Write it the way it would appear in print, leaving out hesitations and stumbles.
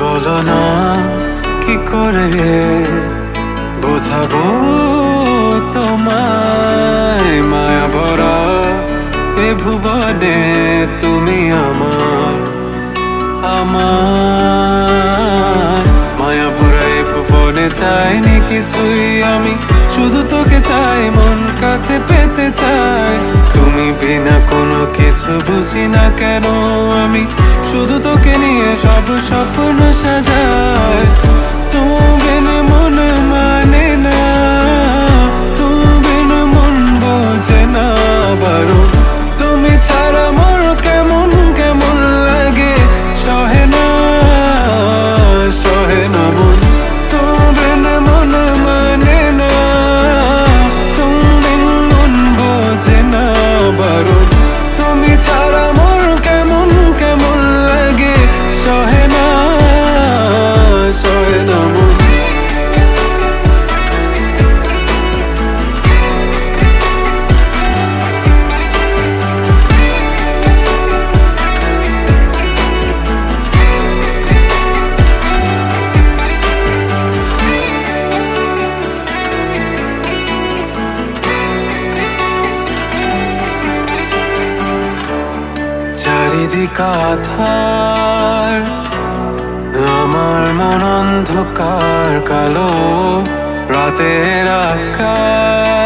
বলো না কি করে বোঝাবো তোমায়, মায়া ভরা এ ভুবনে তুমি আমার আমার মায়া ভরা এ ভুবনে চাইনি কিছুই আমি, শুধু তোকে চাই, মন কাছে পেতে চাই। তুমি বিনা কোনো কিছু বুঝি না কেন আমি, শুধু তোকে নিয়ে সব স্বপ্ন সাজাই। তুমি বিনা মন মানে না, তুমি বিনা মন বোঝে না বারো। তুমি ছাড়া মোর কেমন কেমন লাগে, সহে না মন। তুমি বিনা মন মানে না, তুমি বিনা মন বোঝে না বারো। তুমি ছাড়া মোর কেমন কেমন লাগে, সহে না মন। চারিদিক আধার, আমার মন অন্ধকার কালো, রাতের আকাশ